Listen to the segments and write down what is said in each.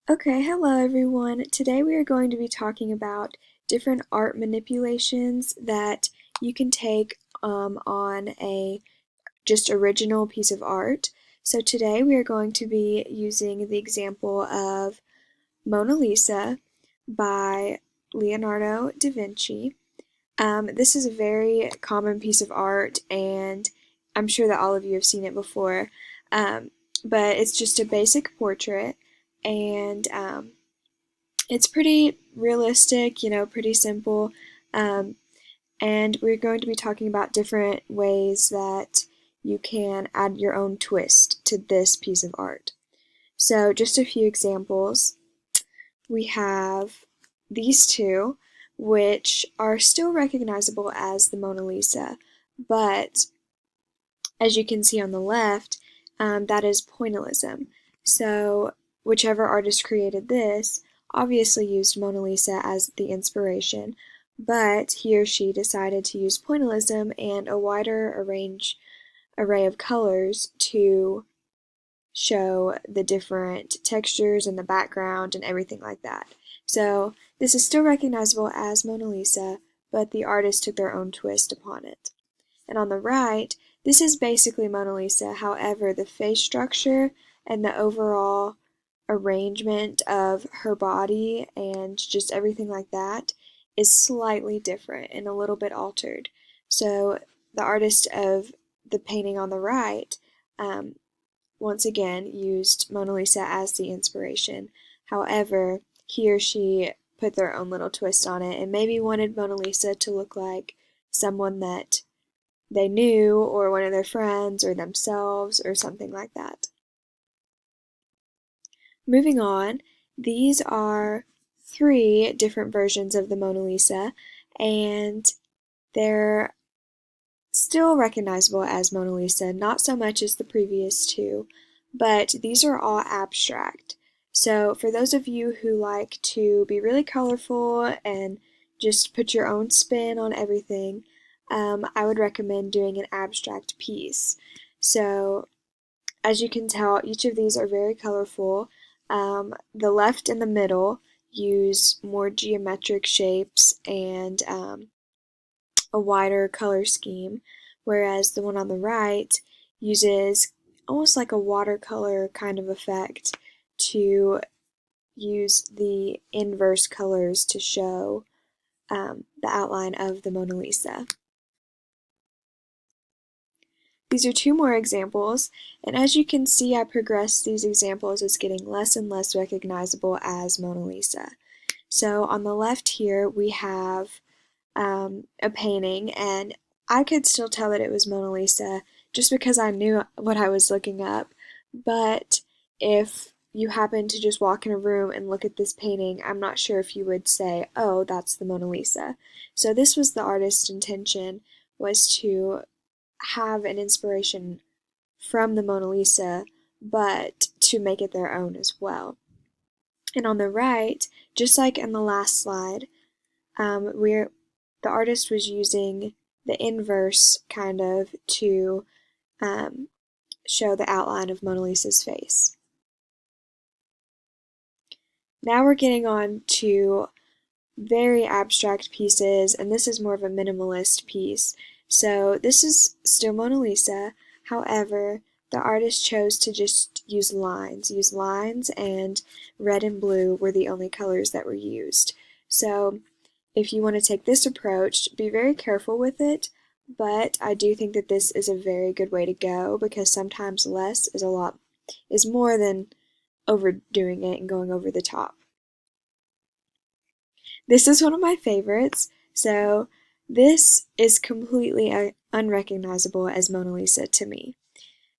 Okay, hello everyone. Today we are going to be talking about different art manipulations that you can take on a just original piece of art. So today we are going to be using the example of Mona Lisa by Leonardo da Vinci. This is a very common piece of art, and I'm sure that all of you have seen it before. Um, but it's just a basic portrait, and it's pretty realistic, pretty simple. Um, and we're going to be talking about different ways that you can add your own twist to this piece of art. So, just a few examples. We have these two, which are still recognizable as the Mona Lisa, but as you can see on the left, that is pointillism. So, whichever artist created this obviously used Mona Lisa as the inspiration, but he or she decided to use pointillism and a wider array of colors to show the different textures and the background and everything like that. So, this is still recognizable as Mona Lisa, but the artist took their own twist upon it. And on the right, this is basically Mona Lisa. However, the face structure and the overall arrangement of her body and just everything like that is slightly different and a little bit altered. So the artist of the painting on the right, once again, used Mona Lisa as the inspiration. However, he or she put their own little twist on it and maybe wanted Mona Lisa to look like someone that they knew, or one of their friends, or themselves, or something like that. Moving on, these are three different versions of the Mona Lisa, and they're still recognizable as Mona Lisa, not so much as the previous two, but these are all abstract. So for those of you who like to be really colorful and just put your own spin on everything, I would recommend doing an abstract piece. So as you can tell, each of these are very colorful. The left and the middle use more geometric shapes and a wider color scheme, whereas the one on the right uses almost like a watercolor kind of effect to use the inverse colors to show the outline of the Mona Lisa. These are two more examples, and as you can see, I progress these examples as getting less and less recognizable as Mona Lisa. So on the left here, we have a painting, and I could still tell that it was Mona Lisa just because I knew what I was looking up. But if you happen to just walk in a room and look at this painting, I'm not sure if you would say, oh, that's the Mona Lisa. So this was the artist's intention, was to have an inspiration from the Mona Lisa, but to make it their own as well. And on the right, just like in the last slide, the artist was using the inverse kind of to show the outline of Mona Lisa's face. Now we're getting on to very abstract pieces, and this is more of a minimalist piece. So this is still Mona Lisa, however, the artist chose to just use lines, and red and blue were the only colors that were used. So if you want to take this approach, be very careful with it, but I do think that this is a very good way to go because sometimes less is more than overdoing it and going over the top. This is one of my favorites, so this is completely unrecognizable as Mona Lisa to me.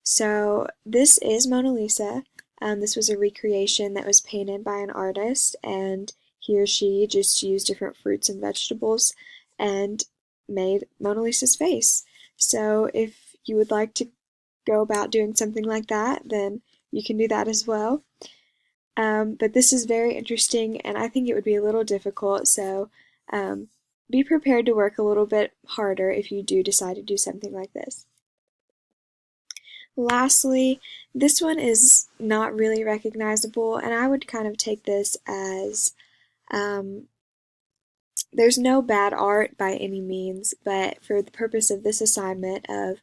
So this is Mona Lisa. This was a recreation that was painted by an artist, and he or she just used different fruits and vegetables and made Mona Lisa's face. So if you would like to go about doing something like that, then you can do that as well. But this is very interesting, and I think it would be a little difficult, so be prepared to work a little bit harder if you do decide to do something like this. Lastly, this one is not really recognizable, and I would kind of take this as there's no bad art by any means, but for the purpose of this assignment of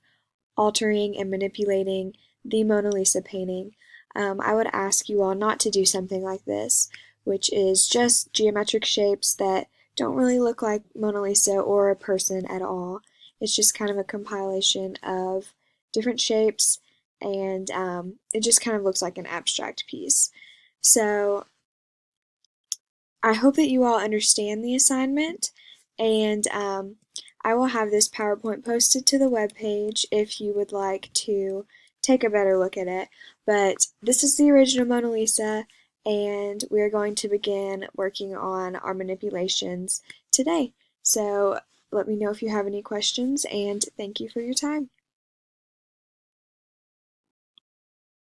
altering and manipulating the Mona Lisa painting, I would ask you all not to do something like this, which is just geometric shapes that don't really look like Mona Lisa or a person at all. It's just kind of a compilation of different shapes, and it just kind of looks like an abstract piece. So I hope that you all understand the assignment, and I will have this PowerPoint posted to the webpage if you would like to take a better look at it. But this is the original Mona Lisa, and we're going to begin working on our manipulations today. So let me know if you have any questions, and thank you for your time.